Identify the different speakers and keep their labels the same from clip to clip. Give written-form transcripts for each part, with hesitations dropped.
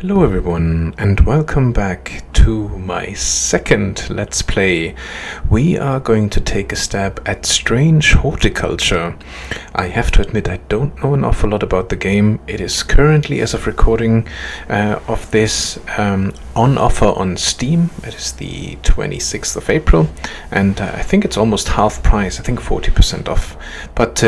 Speaker 1: Hello everyone and welcome back to my second Let's Play. We are going to take a stab at Strange Horticulture. I have to admit I don't know an awful lot about the game. It is currently, as of recording of this, on offer on Steam. It is the 26th of April and I think it's almost half price, I think 40% off. But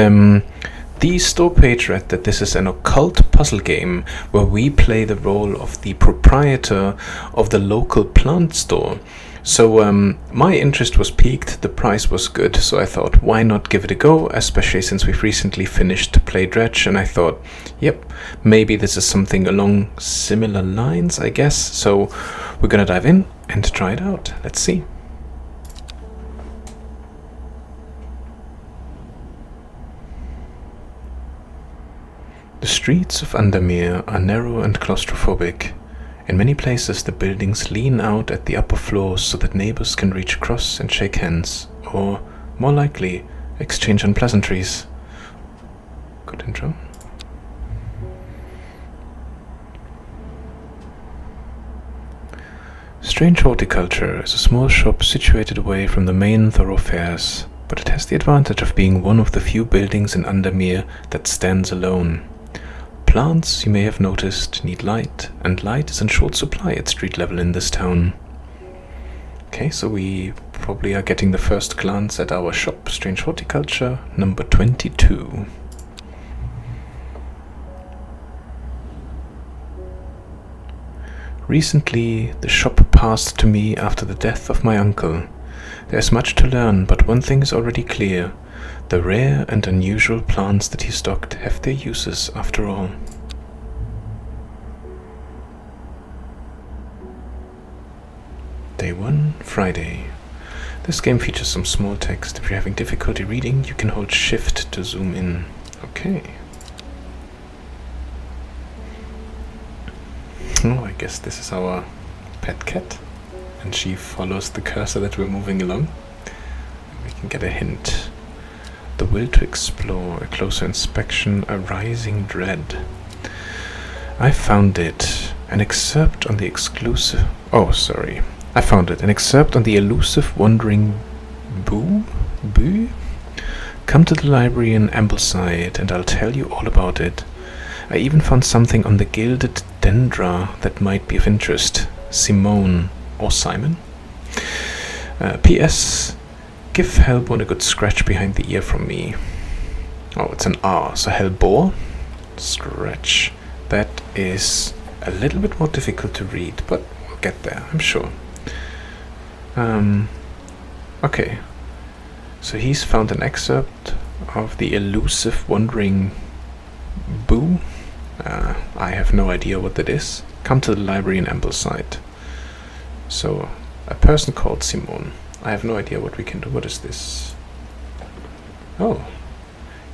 Speaker 1: the store page read that this is an occult puzzle game where we play the role of the proprietor of the local plant store. So my interest was piqued, the price was good, so I thought why not give it a go, especially since we've recently finished Play Dredge, and I thought, yep, maybe this is something along similar lines, I guess. So we're gonna dive in and try it out. Let's see. The streets of Andermere are narrow and claustrophobic. In many places the buildings lean out at the upper floors so that neighbors can reach across and shake hands, or, more likely, exchange unpleasantries. Good intro. Strange Horticulture is a small shop situated away from the main thoroughfares, but it has the advantage of being one of the few buildings in Andermere that stands alone. Plants, you may have noticed, need light, and light is in short supply at street level in this town. Okay, so we probably are getting the first glance at our shop, Strange Horticulture, number 22. Recently, the shop passed to me after the death of my uncle. There is much to learn, but one thing is already clear. The rare and unusual plants that he stocked have their uses after all. Day 1, Friday. This game features some small text. If you're having difficulty reading, you can hold Shift to zoom in. Okay. Oh, I guess this is our pet cat, and she follows the cursor that we're moving along. We can get a hint. The will to explore, a closer inspection, a rising dread. I found it. An excerpt on the exclusive... Oh, sorry. I found it. An excerpt on the elusive wandering boo? Come to the library in Ambleside and I'll tell you all about it. I even found something on the gilded dendra that might be of interest. Simone. Or Simon? P.S. Give Hellborn a good scratch behind the ear from me. Oh, it's an R, so Hellbore? Scratch. That is a little bit more difficult to read, but we'll get there, I'm sure. Okay. So he's found an excerpt of the elusive wandering boo. I have no idea what that is. Come to the library in Ambleside. So, a person called Simone. I have no idea what we can do. What is this? Oh,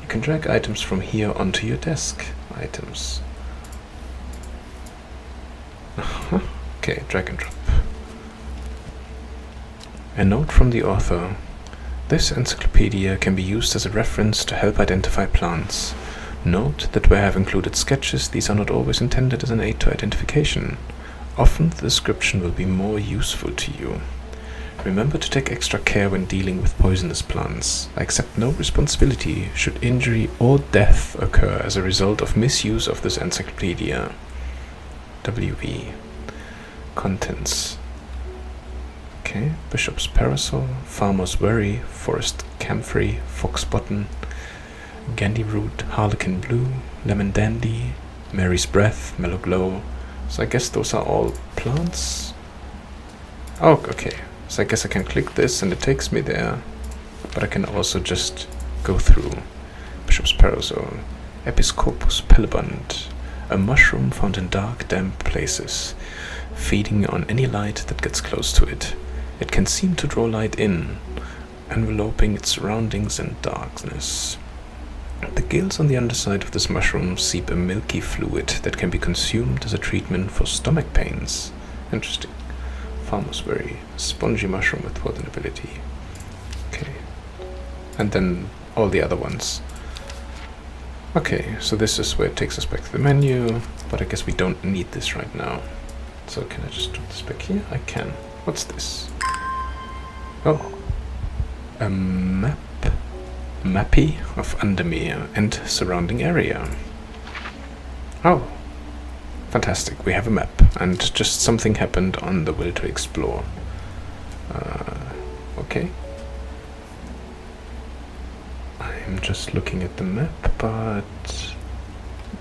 Speaker 1: you can drag items from here onto your desk. Items. Okay, drag and drop. A note from the author. This encyclopedia can be used as a reference to help identify plants. Note that where I have included sketches, these are not always intended as an aid to identification. Often the description will be more useful to you. Remember to take extra care when dealing with poisonous plants. I accept no responsibility should injury or death occur as a result of misuse of this encyclopedia. WV. Contents. Okay, Bishop's Parasol, Farmer's Worry, Forest Camphor, Fox Button, Gandy Root, Harlequin Blue, Lemon Dandy, Mary's Breath, Mellow Glow. So I guess those are all plants. Oh, okay. So I guess I can click this and it takes me there, but I can also just go through. Bishop's Parasol, Episcopus Pellibund, a mushroom found in dark, damp places, feeding on any light that gets close to it. It can seem to draw light in, enveloping its surroundings in darkness. The gills on the underside of this mushroom seep a milky fluid that can be consumed as a treatment for stomach pains. Interesting. Farmer's Berry, spongy mushroom with potent ability. Okay. And then all the other ones. Okay, so this is where it takes us back to the menu. But I guess we don't need this right now. So can I just drop this back here? I can. What's this? Oh. A map. Mappy of Undermere and surrounding area. Oh. Fantastic. We have a map. And just something happened on the Will to Explore. Okay. I'm just looking at the map, but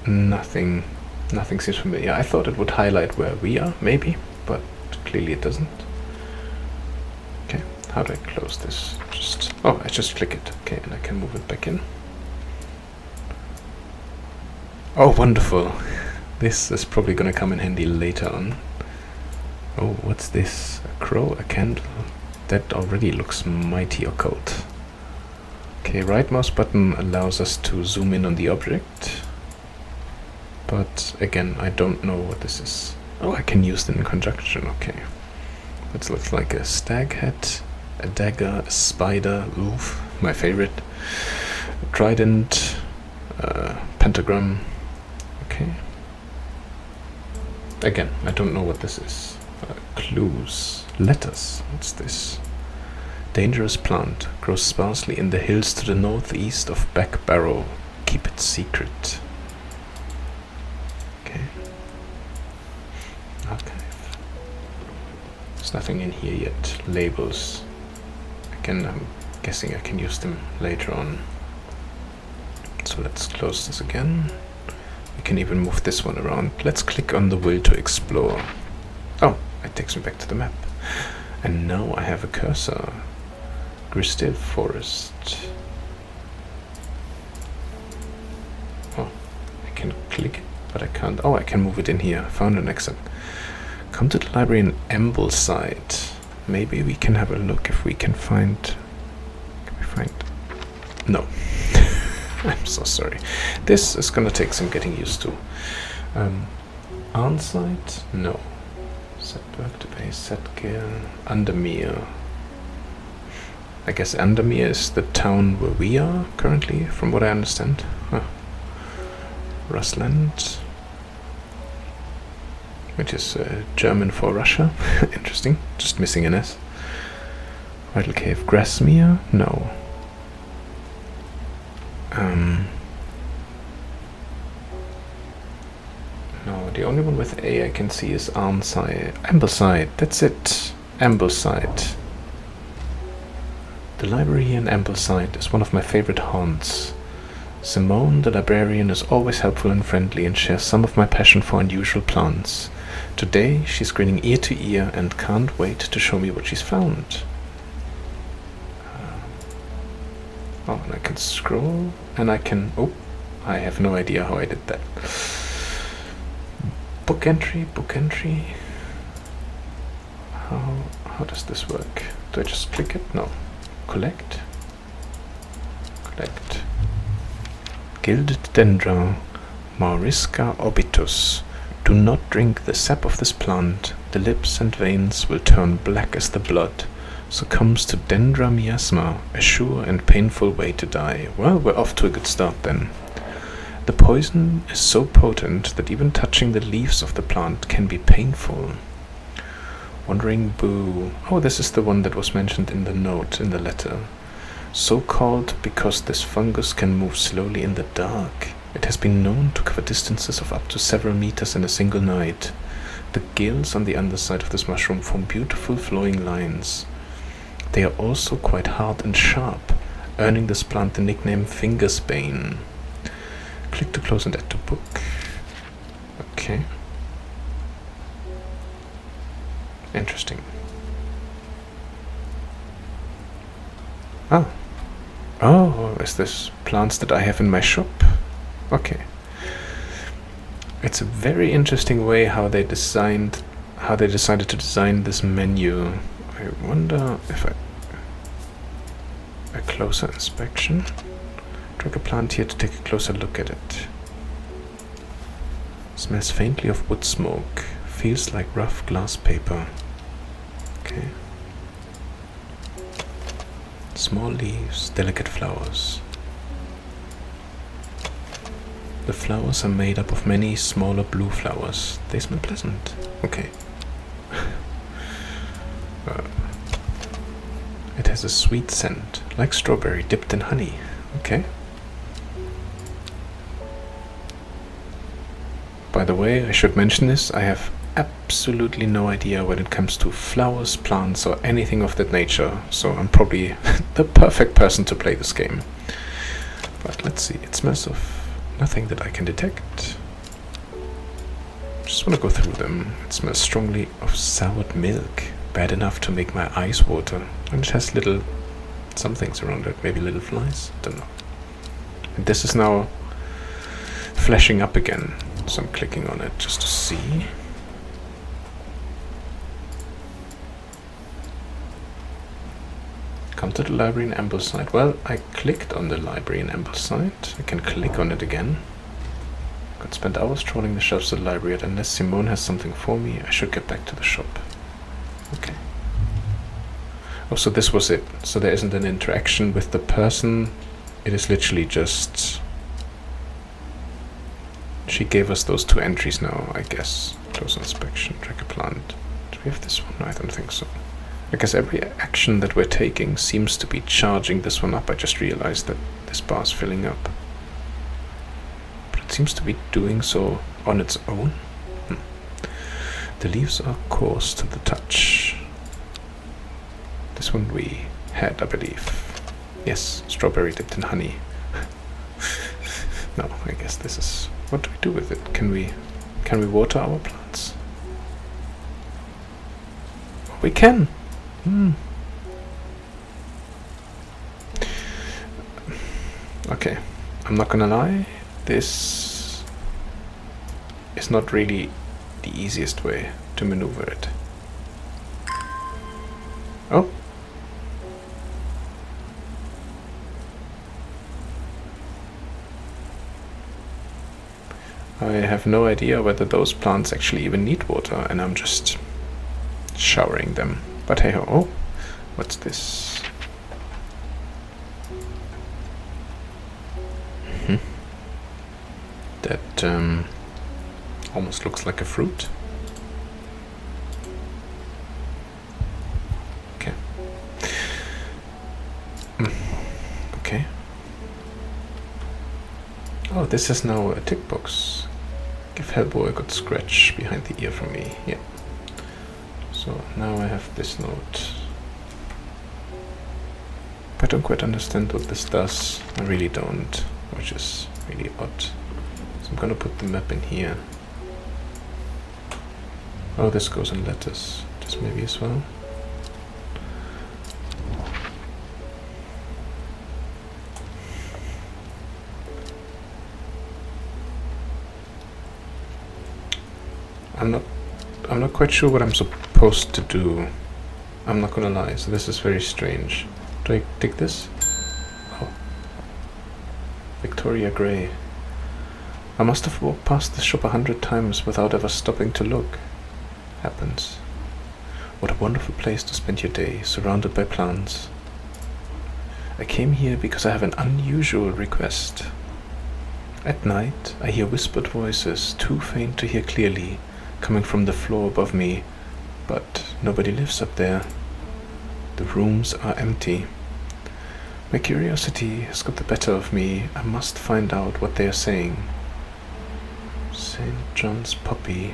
Speaker 1: nothing seems familiar. I thought it would highlight where we are, maybe, but clearly it doesn't. Okay, how do I close this? I just click it. Okay, and I can move it back in. Oh, wonderful. This is probably gonna come in handy later on. Oh, what's this? A crow, a candle? That already looks mighty occult. Okay, right mouse button allows us to zoom in on the object. But again, I don't know what this is. Oh, I can use it in conjunction, okay. That looks like a stag hat, a dagger, a spider, oof, my favorite. A trident, pentagram, okay. Again, I don't know what this is. Clues, letters, what's this? Dangerous plant, grows sparsely in the hills to the northeast of Back Barrow. Keep it secret. Okay. Archive. There's nothing in here yet. Labels. Again, I'm guessing I can use them later on. So let's close this again. We can even move this one around. Let's click on the Will to Explore. Oh, it takes me back to the map. And now I have a cursor. Grisdale Forest. Oh, I can click it, but I can't. Oh, I can move it in here. Found an exit. Come to the library in Ambleside. Maybe we can have a look if we can find. Can we find? No. I'm so sorry. This is gonna take some getting used to. Arnside? No. Setberg to base, Setgear, Undermere. I guess Undermere is the town where we are currently, from what I understand. Huh. Russland, which is German for Russia. Interesting. Just missing an S. Vital Cave, Grasmere? No. No, the only one with A I can see is Arnside. Ambleside, that's it. Ambleside. The library in Ambleside is one of my favorite haunts. Simone, the librarian, is always helpful and friendly and shares some of my passion for unusual plants. Today, she's grinning ear to ear and can't wait to show me what she's found. Oh, and I can scroll, and I can... Oh, I have no idea how I did that. Book entry, book entry. How does this work? Do I just click it? No. Collect. Collect. Gilded Dendra, Mauriska orbitus. Do not drink the sap of this plant. The lips and veins will turn black as the blood. Succumbs to Dendra miasma, a sure and painful way to die. Well, we're off to a good start then. The poison is so potent that even touching the leaves of the plant can be painful. Wandering Boo. Oh, this is the one that was mentioned in the note, in the letter. So called because this fungus can move slowly in the dark. It has been known to cover distances of up to several meters in a single night. The gills on the underside of this mushroom form beautiful flowing lines. They are also quite hard and sharp, earning this plant the nickname Fingersbane. Click to close and add to book. Okay. Interesting. Oh. Oh, is this plants that I have in my shop? Okay. It's a very interesting way how they decided to design this menu. I wonder if a closer inspection. Drag a plant here to take a closer look at it. Smells faintly of wood smoke. Feels like rough glass paper. Okay. Small leaves, delicate flowers. The flowers are made up of many smaller blue flowers. They smell pleasant. Okay. It has a sweet scent, like strawberry dipped in honey. Okay. By the way, I should mention this, I have absolutely no idea when it comes to flowers, plants, or anything of that nature, so I'm probably the perfect person to play this game. But let's see, it smells of nothing that I can detect. Just want to go through them. It smells strongly of soured milk, bad enough to make my eyes water, and it has little somethings around it, maybe little flies, don't know. And this is now flashing up again, so I'm clicking on it just to see. Come to the library in Ambleside. Well, I clicked on the library in Ambleside. I can click on it again. Could spend hours trawling the shelves of the library, and unless Simone has something for me, I should get back to the shop. Okay. Oh, so this was it. So there isn't an interaction with the person. It is literally just... She gave us those 2 entries now, I guess. Close inspection, track a plant. Do we have this one? No, I don't think so. I guess every action that we're taking seems to be charging this one up. I just realized that this bar is filling up. But it seems to be doing so on its own. The leaves are coarse to the touch. This one we had, I believe. Yes, strawberry dipped in honey. No, I guess this is... What do we do with it? Can we water our plants? We can! Okay, I'm not gonna lie, this is not really the easiest way to maneuver it. Oh! I have no idea whether those plants actually even need water, and I'm just showering them. But hey ho, oh, what's this? That almost looks like a fruit. Okay. Okay. Oh, this is now a tick box. Give Hellboy a good scratch behind the ear for me. Yeah. So now I have this note. I don't quite understand what this does. I really don't, which is really odd. So I'm gonna put the map in here. Oh, this goes in letters. Just maybe as well. I'm not quite sure what I'm supposed to do. I'm not gonna lie, so this is very strange. Do I take this? Oh. Victoria Grey. I must have walked past this shop 100 times without ever stopping to look. Happens. What a wonderful place to spend your day, surrounded by plants. I came here because I have an unusual request. At night, I hear whispered voices, too faint to hear clearly, coming from the floor above me, but nobody lives up there. The rooms are empty. My curiosity has got the better of me. I must find out what they are saying. St. John's Poppy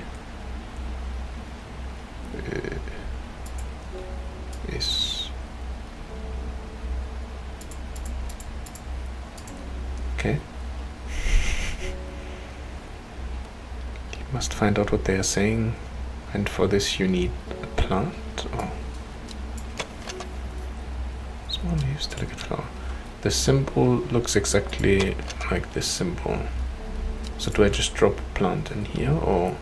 Speaker 1: is... Okay. Must find out what they are saying, and for this you need a plant. Oh. Small leaves, delicate flower. The symbol looks exactly like this symbol. So do I just drop a plant in here, or...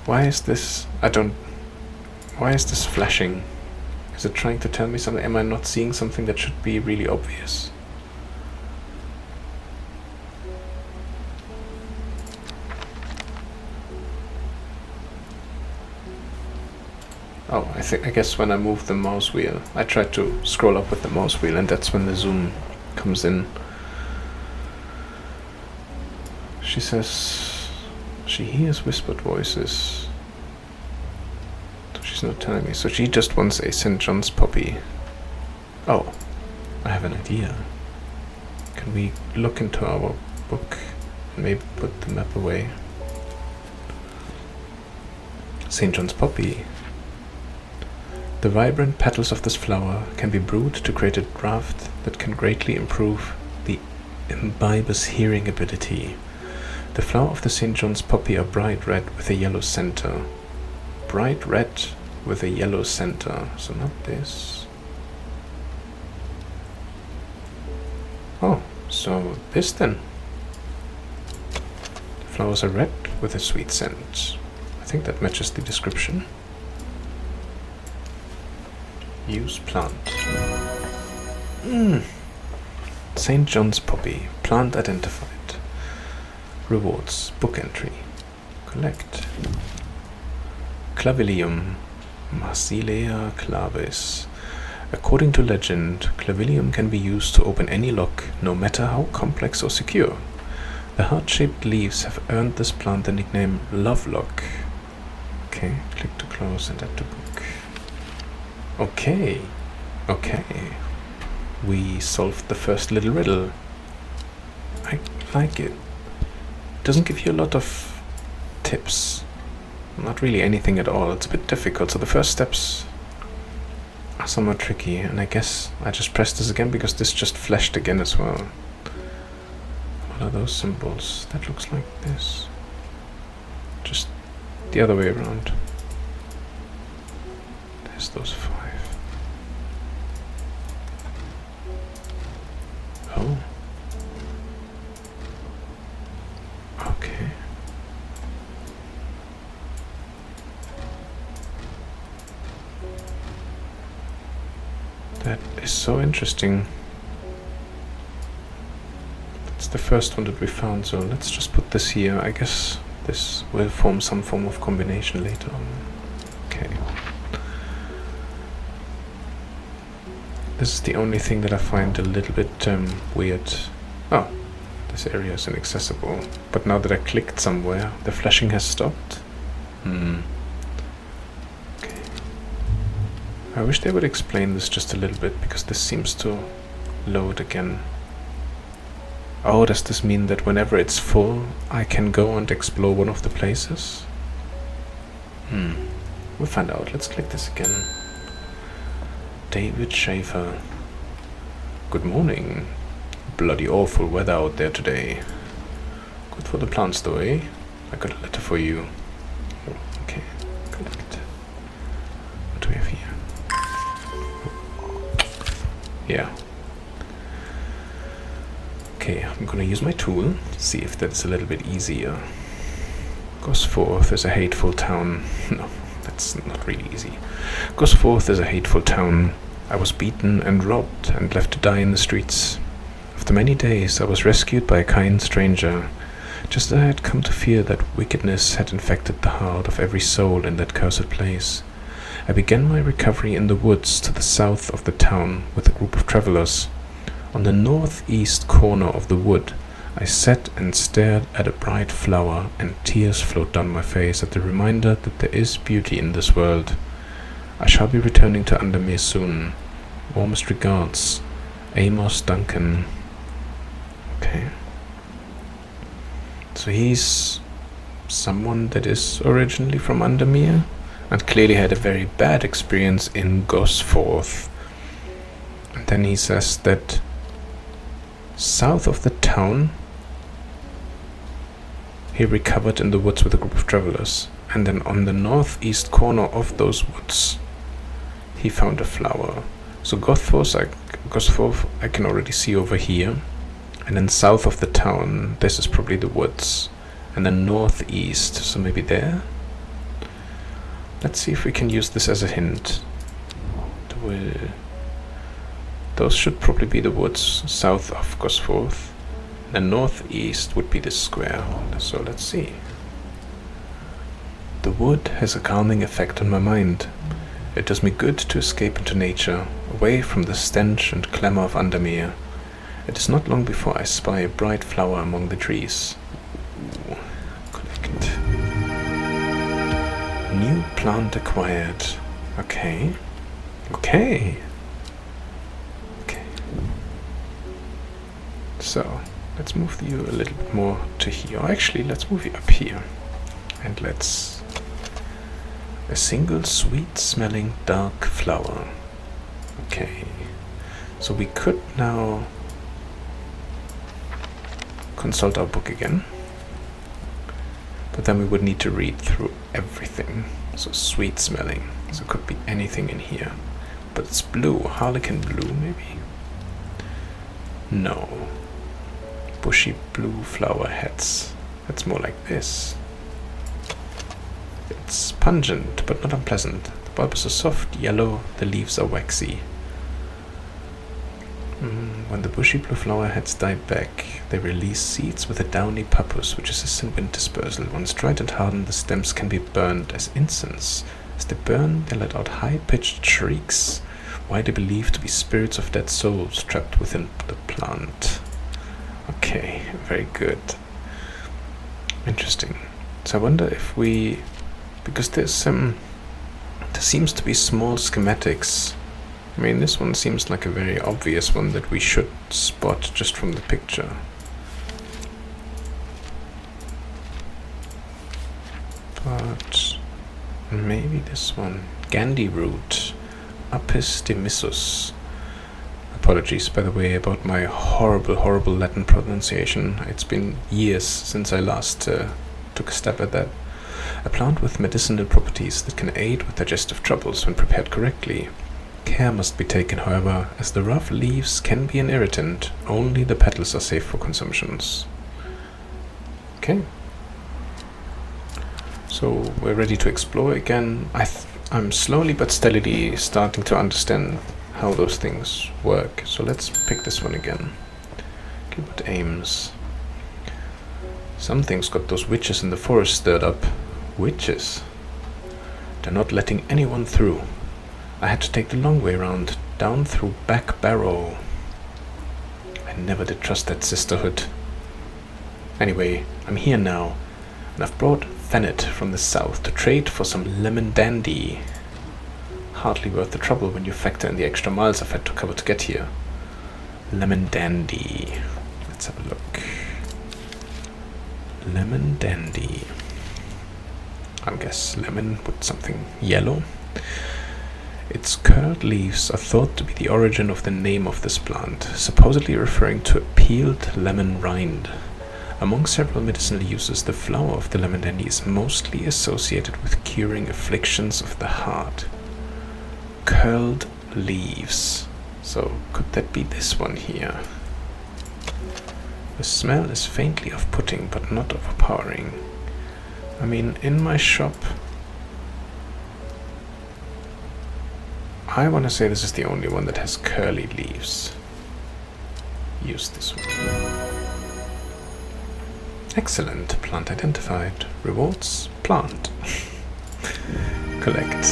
Speaker 1: Why is this... Why is this flashing? Is it trying to tell me something? Am I not seeing something that should be really obvious? Oh, I guess when I move the mouse wheel, I tried to scroll up with the mouse wheel, and that's when the zoom comes in. She says she hears whispered voices. She's not telling me, so she just wants a St. John's poppy. Oh, I have an idea. Can we look into our book and maybe put the map away? St. John's poppy. The vibrant petals of this flower can be brewed to create a draught that can greatly improve the imbiber's hearing ability. The flower of the St. John's poppy are bright red with a yellow center. Bright red with a yellow center. So not this. Oh, so this then. The flowers are red with a sweet scent. I think that matches the description. Use plant. St. John's poppy. Plant identified. Rewards. Book entry. Collect. Clavilium. Marsilea clavis. According to legend, clavilium can be used to open any lock, no matter how complex or secure. The heart-shaped leaves have earned this plant the nickname Lovelock. Okay, click to close and add to book. Okay. We solved the first little riddle. I like it. Doesn't give you a lot of tips. Not really anything at all. It's a bit difficult. So the first steps are somewhat tricky, and I guess I just pressed this again because this just flashed again as well. What are those symbols? That looks like this. Just the other way around. There's those 5. Oh. Okay. That is so interesting. That's the first one that we found, so let's just put this here. I guess this will form some form of combination later on. Okay. This is the only thing that I find a little bit weird. Oh, this area is inaccessible. But now that I clicked somewhere, the flashing has stopped. Okay. I wish they would explain this just a little bit, because this seems to load again. Oh, does this mean that whenever it's full, I can go and explore one of the places? We'll find out. Let's click this again. David Schaefer. Good morning. Bloody awful weather out there today. Good for the plants though, eh? I got a letter for you. Oh, okay, collect. What do we have here? Yeah. Okay, I'm gonna use my tool, see if that's a little bit easier. Gosforth is a hateful town. No, that's not really easy. Gosforth is a hateful town. I was beaten and robbed and left to die in the streets. After many days, I was rescued by a kind stranger, just as I had come to fear that wickedness had infected the heart of every soul in that cursed place. I began my recovery in the woods to the south of the town with a group of travelers. On the northeast corner of the wood, I sat and stared at a bright flower, and tears flowed down my face at the reminder that there is beauty in this world. I shall be returning to Undermere soon. Warmest regards, Amos Duncan. Okay. So he's someone that is originally from Undermere and clearly had a very bad experience in Gosforth. And then he says that south of the town he recovered in the woods with a group of travelers, and then on the northeast corner of those woods he found a flower. So Gosforth I can already see over here, and then south of the town this is probably the woods, and then northeast, so maybe there. Let's see if we can use this as a hint. Those should probably be the woods south of Gosforth. The northeast would be this square, so let's see. The wood has a calming effect on my mind. It does me good to escape into nature, away from the stench and clamour of Undermere. It is not long before I spy a bright flower among the trees. Ooh, collect. New plant acquired. Okay. Okay. Okay. So, let's move you a little bit more to here. Or actually, let's move you up here. And let's... A single sweet-smelling dark flower. Okay. So we could now consult our book again. But then we would need to read through everything. So sweet-smelling. So it could be anything in here. But it's blue. Harlequin blue, maybe? No. Bushy blue flower heads. That's more like this. It's pungent, but not unpleasant. The bulbs are soft yellow, the leaves are waxy. When the bushy blue flower heads die back, they release seeds with a downy pappus, which assists in wind dispersal. Once dried and hardened, the stems can be burned as incense. As they burn, they let out high-pitched shrieks, widely believed to be spirits of dead souls trapped within the plant. Okay, very good. Interesting. So I wonder if we... Because there's there seems to be small schematics. I mean, this one seems like a very obvious one that we should spot just from the picture. But maybe this one. Gandhi root. Apis demissus. Apologies, by the way, about my horrible Latin pronunciation. It's been years since I last took a stab at that. A plant with medicinal properties that can aid with digestive troubles when prepared correctly. Care must be taken, however, as the rough leaves can be an irritant. Only the petals are safe for consumptions. Okay. So we're ready to explore again. I'm slowly but steadily starting to understand how those things work. So let's pick this one again. Gilbert Ames. Something's got those witches in the forest stirred up. Witches? They're not letting anyone through. I had to take the long way round, down through Back Barrow. I never did trust that sisterhood. Anyway, I'm here now, and I've brought Fennet from the south to trade for some lemon dandy. Hardly worth the trouble when you factor in the extra miles I've had to cover to get here. Lemon dandy. Let's have a look. Lemon dandy. I guess lemon with something yellow. Its curled leaves are thought to be the origin of the name of this plant, supposedly referring to a peeled lemon rind. Among several medicinal uses, the flower of the lemon dandy is mostly associated with curing afflictions of the heart. Curled leaves. So could that be this one here? The smell is faintly off-putting, but not overpowering. I mean, in my shop, I want to say this is the only one that has curly leaves. Use this one. Excellent. Plant identified. Rewards. Plant. Collect.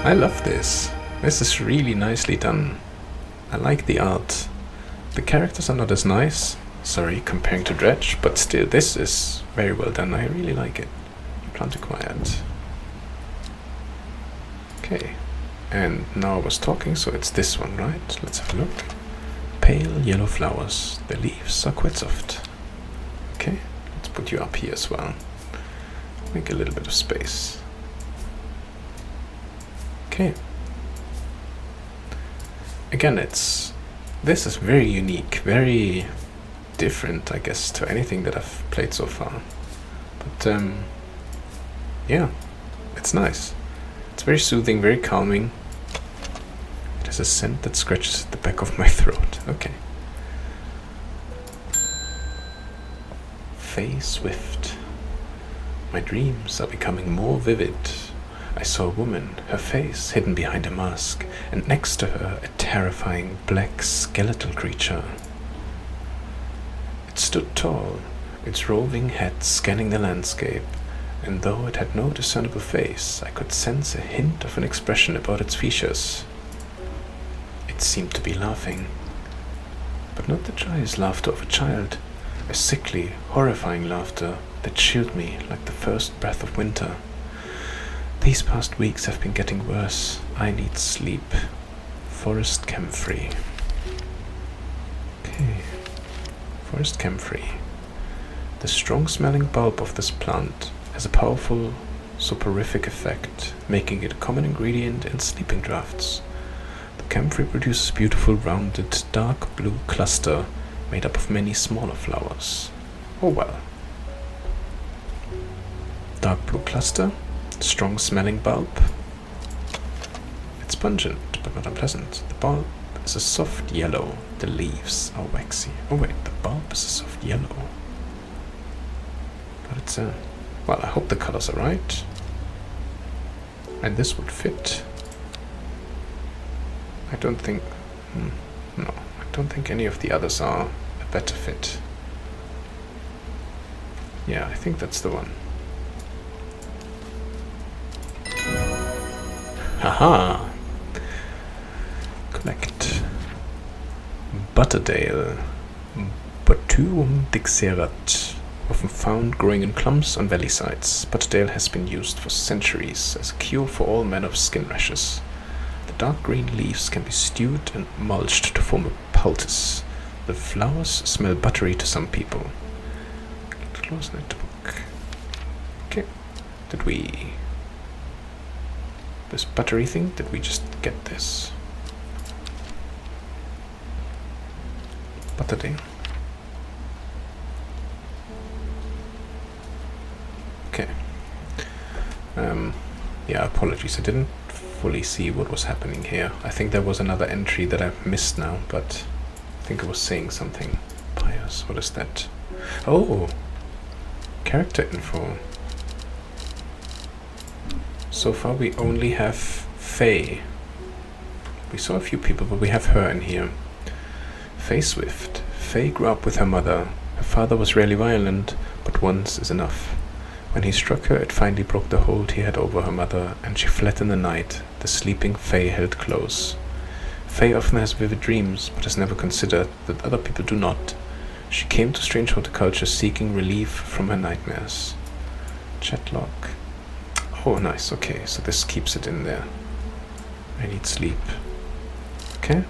Speaker 1: I love this. This is really nicely done. I like the art. The characters are not as nice. Sorry, comparing to Dredge, but still, this is very well done. I really like it. Plant acquired. Okay. And now I was talking, so it's this one, right? Let's have a look. Pale yellow flowers. The leaves are quite soft. Okay, let's put you up here as well. Make a little bit of space. Okay. Again, this is very unique, very different, I guess, to anything that I've played so far. But, yeah, it's nice. It's very soothing, very calming. It has a scent that scratches at the back of my throat. Okay. Faye Swift. My dreams are becoming more vivid. I saw a woman, her face hidden behind a mask, and next to her a terrifying black skeletal creature. It stood tall, its roving head scanning the landscape, and though it had no discernible face, I could sense a hint of an expression about its features. It seemed to be laughing, but not the joyous laughter of a child, a sickly, horrifying laughter that chilled me like the first breath of winter. These past weeks have been getting worse. I need sleep. Forest camphor. Okay. Forest camphor. The strong-smelling bulb of this plant has a powerful soporific effect, making it a common ingredient in sleeping draughts. The camphor produces beautiful, rounded, dark blue cluster made up of many smaller flowers. Oh well. Dark blue cluster, strong-smelling bulb. It's pungent, but not unpleasant. The bulb is a soft yellow. The leaves are waxy. Oh wait, the bulb is a soft yellow. But it's a... well, I hope the colors are right. And this would fit. I don't think... no, I don't think any of the others are a better fit. Yeah, I think that's the one. Haha! Collect. Butterdale. Botuum dixerat. Often found growing in clumps on valley sides. Butterdale has been used for centuries as a cure for all manner of skin rashes. The dark green leaves can be stewed and mulched to form a poultice. The flowers smell buttery to some people. Close that book. Okay. Did we... this buttery thing? Did we just get this? Butterdale. Okay. Yeah, apologies. I didn't fully see what was happening here. I think there was another entry that I've missed now, but I think I was saying something pious. What is that? Oh! Character info. So far we only have Faye. We saw a few people, but we have her in here. Faye Swift. Faye grew up with her mother. Her father was rarely violent, but once is enough. When he struck her, it finally broke the hold he had over her mother, and she fled in the night, the sleeping Faye held close. Faye often has vivid dreams, but has never considered that other people do not. She came to strange horticulture seeking relief from her nightmares. Chatlock. Oh, nice. Okay, so this keeps it in there. I need sleep. Okay.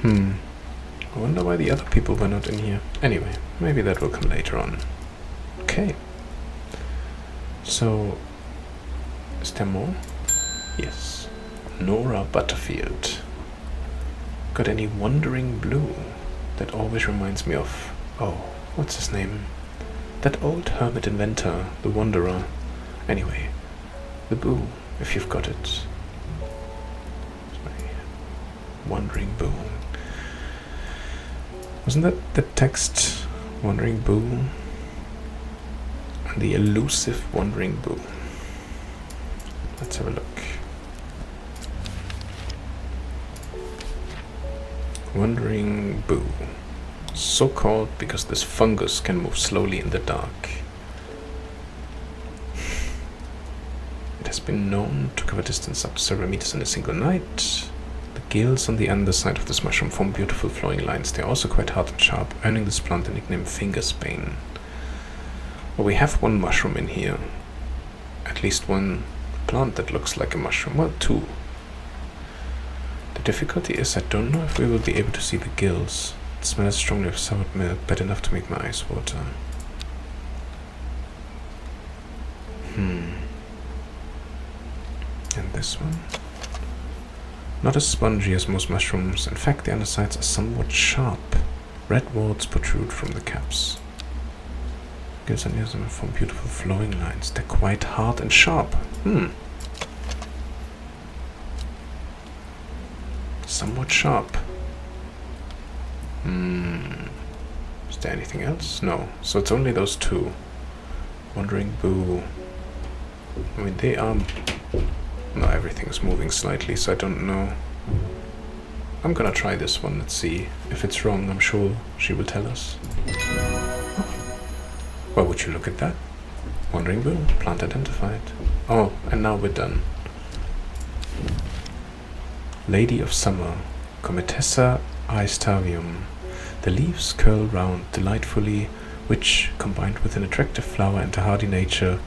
Speaker 1: I wonder why the other people were not in here. Anyway, maybe that will come later on. Okay. So, is there more? Yes. Nora Butterfield. Got any wandering blue? That always reminds me of... oh, what's his name? That old hermit inventor, the Wanderer. Anyway, the boo, if you've got it. Sorry. Wandering boo. Wasn't that the text? Wandering boo? The elusive wandering boo. Let's have a look. Wandering boo. So called because this fungus can move slowly in the dark. It has been known to cover distance up to several meters in a single night. The gills on the underside of this mushroom form beautiful flowing lines. They are also quite hard and sharp, earning this plant the nickname fingersbane. Well, we have one mushroom in here. At least one plant that looks like a mushroom. Well, two. The difficulty is I don't know if we will be able to see the gills. It smells strongly of soured milk, bad enough to make my eyes water. And this one? Not as spongy as most mushrooms. In fact, the undersides are somewhat sharp. Red warts protrude from the caps. Gills on the other side form beautiful flowing lines. They're quite hard and sharp. Somewhat sharp. Is there anything else? No. So it's only those two. Wandering boo. I mean, they are... no, everything's moving slightly, so I don't know. I'm gonna try this one. Let's see. If it's wrong, I'm sure she will tell us. Well, would you look at that? Wandering Will, plant identified. Oh, and now we're done. Lady of Summer, Cometessa aestavium. The leaves curl round delightfully, which, combined with an attractive flower and a hardy nature,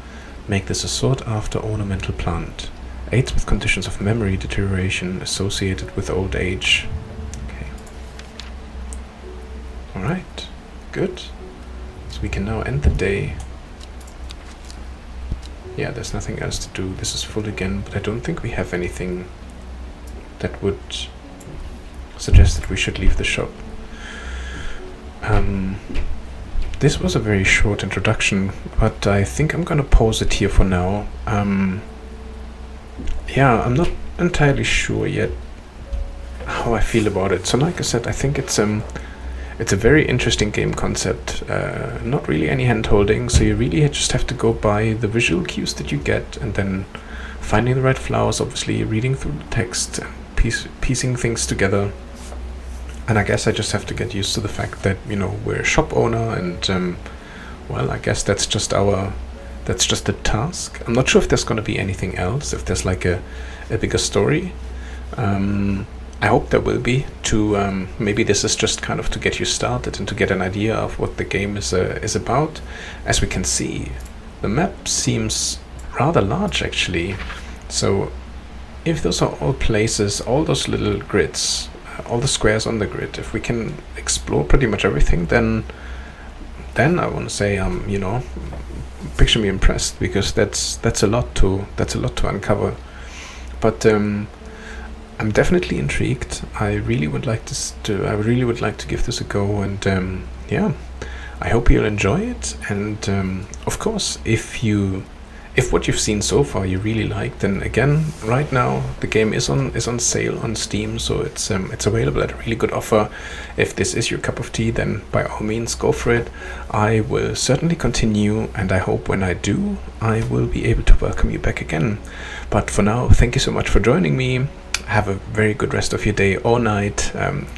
Speaker 1: make this a sought-after ornamental plant. Aids with conditions of memory deterioration associated with old age. Okay. Alright, good. So we can now end the day. Yeah, there's nothing else to do. This is full again, but I don't think we have anything that would suggest that we should leave the shop. This was a very short introduction, but I think I'm gonna pause it here for now. Yeah, I'm not entirely sure yet how I feel about it. So like I said, I think it's a very interesting game concept. Not really any hand holding, so you really just have to go by the visual cues that you get, and then finding the right flowers, obviously reading through the text, and piecing things together. And I guess I just have to get used to the fact that, you know, we're a shop owner, and well, I guess that's just the task. I'm not sure if there's going to be anything else, if there's like a bigger story. I hope there will be, to maybe this is just kind of to get you started and to get an idea of what the game is about. As we can see, the map seems rather large actually. So if those are all places, all those little grids, all the squares on the grid, if we can explore pretty much everything, then I want to say, you know, picture me impressed, because that's a lot to uncover. But I'm definitely intrigued. I really would like to give this a go, and yeah, I hope you'll enjoy it. And of course, if what you've seen so far you really like, then again, right now the game is on sale on Steam, so it's available at a really good offer. If this is your cup of tea, then by all means go for it. I will certainly continue, and I hope when I do, I will be able to welcome you back again. But for now, thank you so much for joining me. Have a very good rest of your day or night.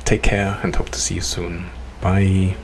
Speaker 1: Take care, and hope to see you soon. Bye.